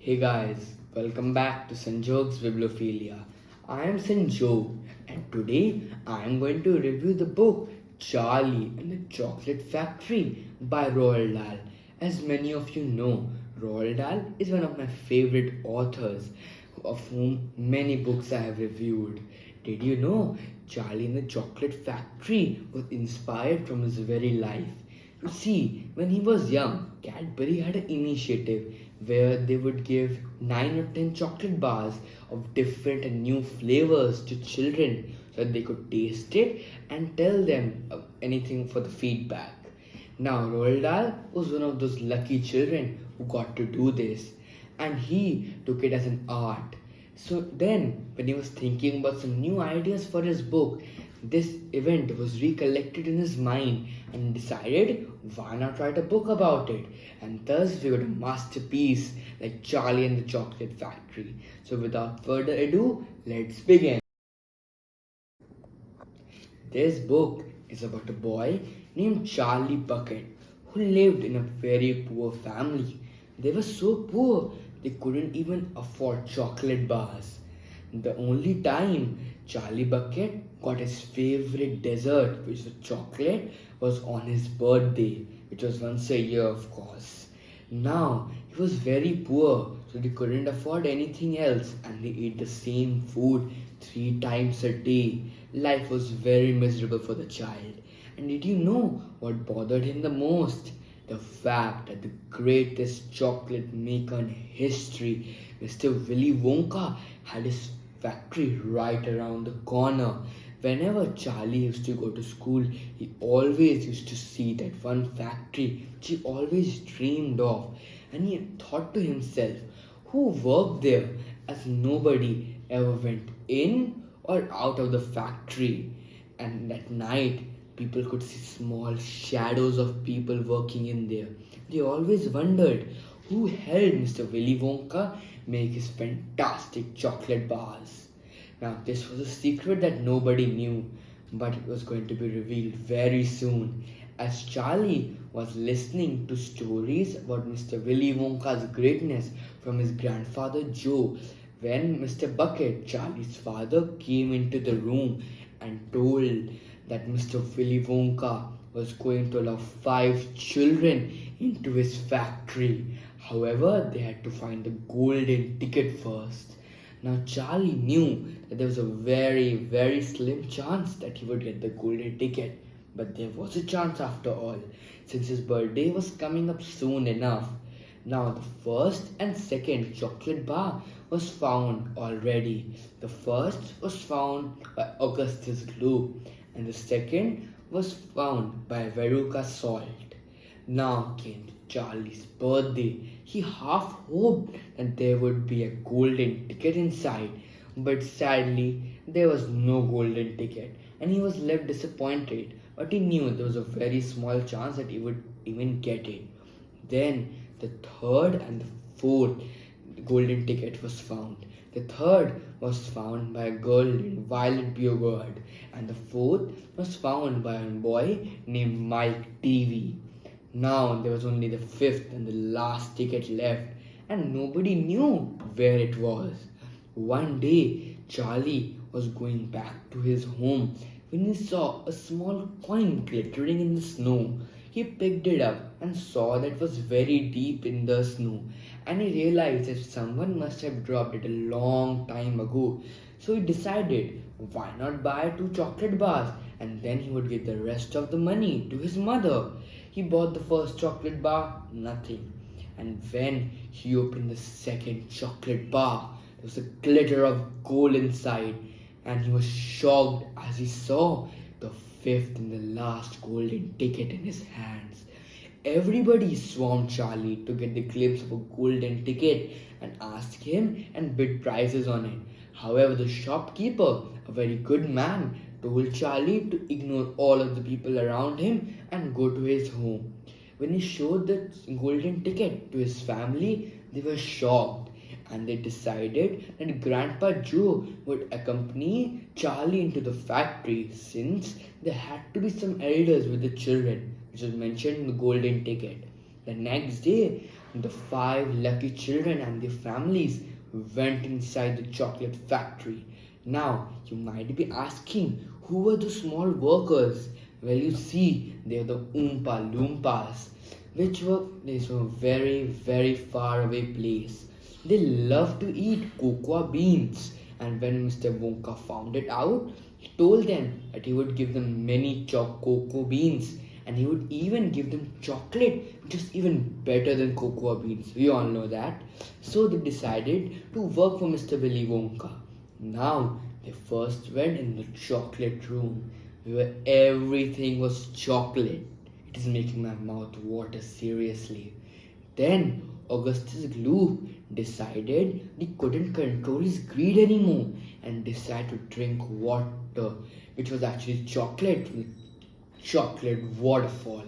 Hey guys, welcome back to Sanjog's Bibliophilia. I am Sanjog and today I am going to review the book Charlie and the Chocolate Factory by Roald Dahl. As many of you know, Roald Dahl is one of my favorite authors of whom many books I have reviewed. Did you know Charlie and the Chocolate Factory was inspired from his very life? You see, when he was young, Cadbury had an initiative where they would give 9 or 10 chocolate bars of different and new flavors to children so that they could taste it and tell them anything for the feedback. Now, Roald Dahl was one of those lucky children who got to do this, and he took it as an art. So then, when he was thinking about some new ideas for his book, this event was recollected in his mind and decided why not write a book about it. And thus we got a masterpiece like Charlie and the Chocolate Factory. So without further ado, let's begin. This book is about a boy named Charlie Bucket who lived in a very poor family. They were so poor they couldn't even afford chocolate bars. The only time Charlie Bucket got his favorite dessert, which was chocolate, was on his birthday, which was once a year, of course. Now, he was very poor, so they couldn't afford anything else, and they ate the same food 3 times a day. Life was very miserable for the child. And did you know what bothered him the most? The fact that the greatest chocolate maker in history, Mr. Willy Wonka, had his factory right around the corner. Whenever Charlie used to go to school, he always used to see that one factory which he always dreamed of. And he thought to himself, who worked there? As nobody ever went in or out of the factory. And at night, people could see small shadows of people working in there. They always wondered who helped Mr. Willy Wonka make his fantastic chocolate bars. Now, this was a secret that nobody knew, but it was going to be revealed very soon. As Charlie was listening to stories about Mr. Willy Wonka's greatness from his grandfather Joe, when Mr. Bucket, Charlie's father, came into the room and told that Mr. Willy Wonka was going to allow 5 children into his factory. However, they had to find the golden ticket first. Now, Charlie knew that there was a very, very slim chance that he would get the golden ticket. But there was a chance after all, since his birthday was coming up soon enough. Now, the first and second chocolate bar was found already. The first was found by Augustus Gloop, and the second was found by Veruca Salt. Now came Charlie's birthday. He half hoped that there would be a golden ticket inside, but sadly, there was no golden ticket, and he was left disappointed. But he knew there was a very small chance that he would even get it. Then the third and the fourth golden ticket was found. The third was found by a girl named Violet Beauregard, and the fourth was found by a boy named Mike TV. Now there was only the fifth and the last ticket left, and nobody knew where it was. One day, Charlie was going back to his home when he saw a small coin glittering in the snow. He picked it up and saw that it was very deep in the snow, and he realized that someone must have dropped it a long time ago. So he decided, why not buy 2 chocolate bars and then he would give the rest of the money to his mother. He bought the first chocolate bar, nothing. And when he opened the second chocolate bar, there was a glitter of gold inside, and he was shocked as he saw the fifth and the last golden ticket in his hands. Everybody swarmed Charlie to get the glimpse of a golden ticket and asked him and bid prices on it. However, the shopkeeper, a very good man, told Charlie to ignore all of the people around him and go to his home. When he showed the golden ticket to his family, they were shocked and they decided that Grandpa Joe would accompany Charlie into the factory since there had to be some elders with the children, which was mentioned in the golden ticket. The next day, the five lucky children and their families went inside the chocolate factory. Now, you might be asking, who were the small workers? Well, you see, they are the Oompa Loompas, which were this were very, very far away place. They love to eat cocoa beans, and when Mr. Wonka found it out, he told them that he would give them many cocoa beans, and he would even give them chocolate, which is even better than cocoa beans. We all know that. So they decided to work for Mr. Willy Wonka. Now they first went in the chocolate room, where everything was chocolate. It is making my mouth water seriously. Then Augustus Gloop decided he couldn't control his greed anymore and decided to drink water, which was actually chocolate from the chocolate waterfall.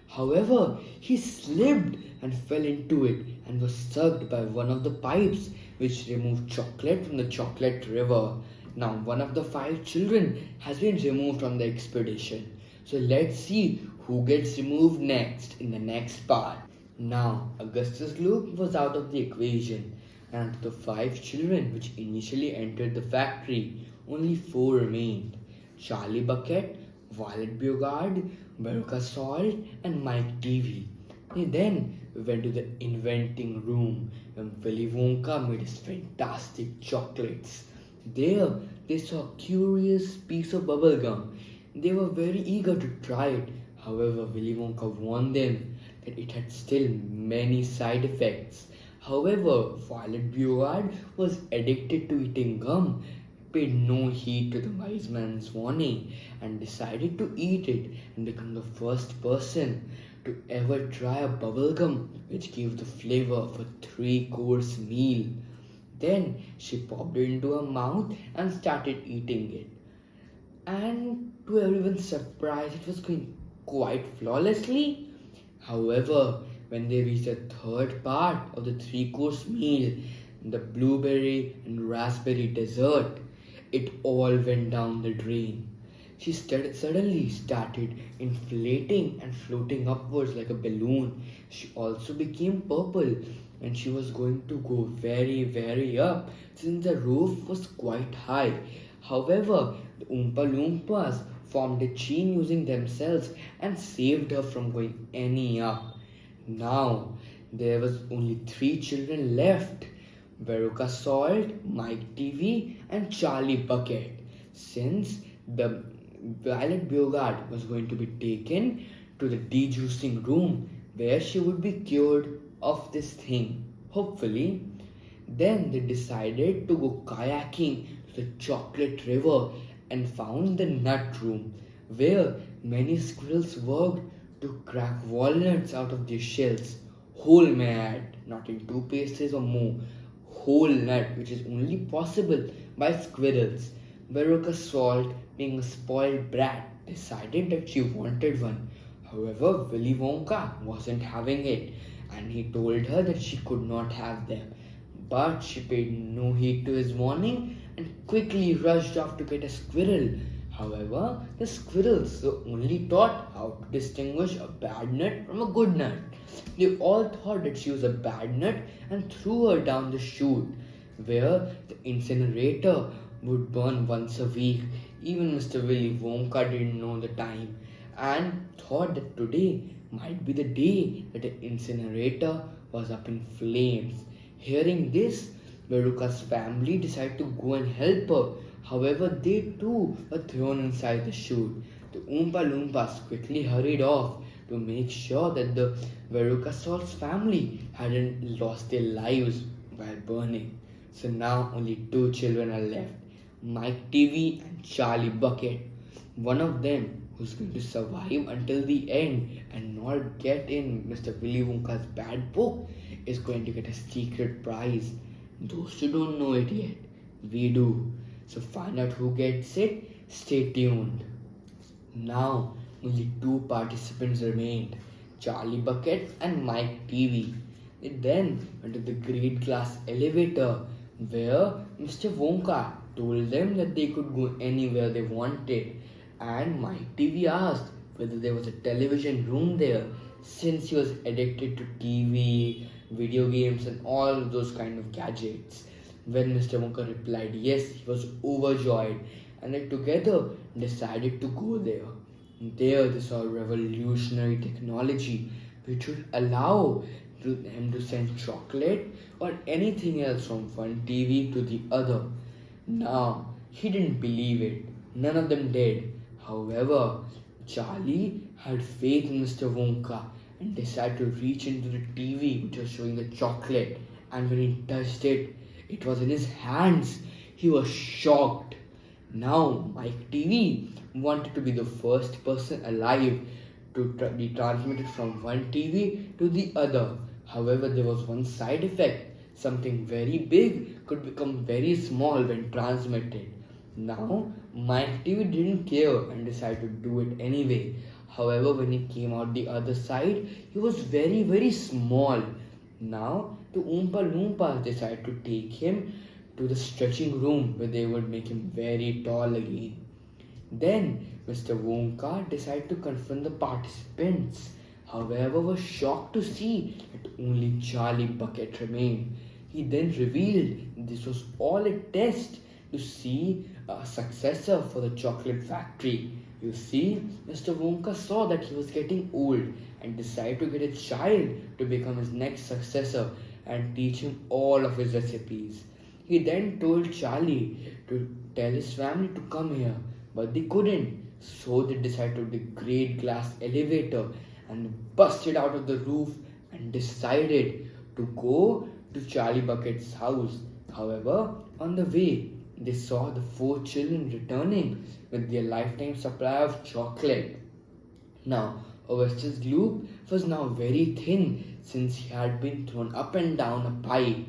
However, he slipped and fell into it and was sucked by one of the pipes which removed chocolate from the chocolate river. Now, one of the five children has been removed from the expedition. So let's see who gets removed next in the next part. Now, Augustus Gloop was out of the equation, and of the five children which initially entered the factory, only four remained: Charlie Bucket, Violet Beauregard, Veruca Salt, and Mike TV. They then went to the inventing room when Willy Wonka made his fantastic chocolates. There, they saw a curious piece of bubble gum. They were very eager to try it. However, Willy Wonka warned them that it had still many side effects. However, Violet Beauregard was addicted to eating gum, paid no heed to the wise man's warning, and decided to eat it and become the first person to ever try a bubble gum which gave the flavor of a three-course meal. Then she popped it into her mouth and started eating it. And to everyone's surprise, it was going quite flawlessly. However, when they reached the third part of the three-course meal, the blueberry and raspberry dessert, it all went down the drain. She suddenly started inflating and floating upwards like a balloon. She also became purple, and she was going to go very, very up since the roof was quite high. However, the Oompa Loompas formed a chain using themselves and saved her from going any up. Now, there was only three children left: Veruca Salt, Mike TV, and Charlie Bucket. Since the Violet Beauregard was going to be taken to the dejuicing room where she would be cured of this thing, hopefully. Then they decided to go kayaking to the chocolate river and found the nut room where many squirrels worked to crack walnuts out of their shells. Whole, may I add, not in two pieces or more. Whole nut, which is only possible by squirrels. Veruca Salt, being a spoiled brat, decided that she wanted one. However, Willy Wonka wasn't having it, and he told her that she could not have them. But she paid no heed to his warning and quickly rushed off to get a squirrel. However, the squirrels were only taught how to distinguish a bad nut from a good nut. They all thought that she was a bad nut and threw her down the chute, where the incinerator would burn once a week. Even Mr. Willy Wonka didn't know the time and thought that today might be the day that the incinerator was up in flames. Hearing this, Veruca's family decided to go and help her. However, they too were thrown inside the chute. The Oompa Loompas quickly hurried off to make sure that the Veruca Salt's family hadn't lost their lives while burning. So now only two children are left: Mike TV and Charlie Bucket. One of them, who's going to survive until the end and not get in Mr. Willy Wonka's bad book, is going to get a secret prize. Those who don't know it yet, we do. So find out who gets it. Stay tuned. Now only two participants remained: Charlie Bucket and Mike TV. They then went to the grade class elevator where Mr. Wonka told them that they could go anywhere they wanted, and Mike TV asked whether there was a television room there, since he was addicted to TV, video games, and all those kind of gadgets. When Mr. Wonka replied yes, he was overjoyed, and they together decided to go there. There, they saw revolutionary technology which would allow them to send chocolate or anything else from one TV to the other. Now, he didn't believe it. None of them did. However, Charlie had faith in Mr. Wonka and decided to reach into the TV which was showing the chocolate. And when he touched it, it was in his hands. He was shocked. Now, Mike TV wanted to be the first person alive to be transmitted from one TV to the other. However, there was one side effect. Something very big could become very small when transmitted. Now, Mike TV didn't care and decided to do it anyway. However, when he came out the other side, he was very, very small. Now, the Oompa Loompas decided to take him to the stretching room where they would make him very tall again. Then, Mr. Wonka decided to confront the participants. However, was shocked to see that only Charlie Bucket remained. He then revealed this was all a test to see a successor for the chocolate factory. You see, Mr. Wonka saw that he was getting old and decided to get a child to become his next successor and teach him all of his recipes. He then told Charlie to tell his family to come here, but they couldn't. So they decided to the great glass elevator and busted out of the roof and decided to go to Charlie Bucket's house. However, on the way, they saw the four children returning with their lifetime supply of chocolate. Now, Augustus Gloop was now very thin since he had been thrown up and down a pipe.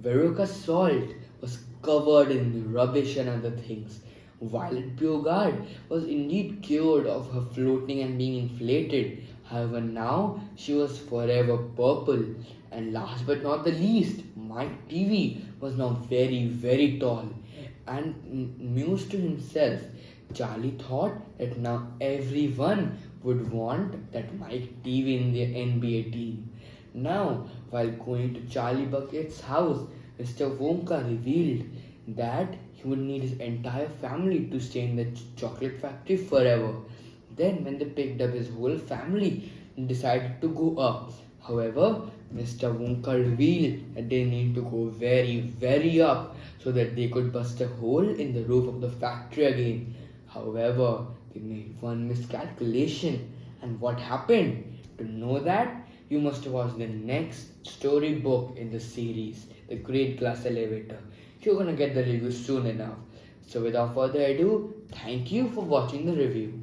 Veruca's salt was covered in rubbish and other things. Violet Beauregard was indeed cured of her floating and being inflated. However, now she was forever purple. And last but not the least, Mike TV was now very, very tall. And mused to himself, Charlie thought that now everyone would want that Mike TV in their NBA team. Now, while going to Charlie Bucket's house, Mr. Wonka revealed that he would need his entire family to stay in the chocolate factory forever. Then, when they picked up his whole family, they decided to go up. However, Mr. Wonka revealed that they need to go very, very up so that they could bust a hole in the roof of the factory again. However, they made one miscalculation. And what happened? To know that, you must watch the next storybook in the series, The Great Glass Elevator. You're gonna get the review soon enough. So without further ado, thank you for watching the review.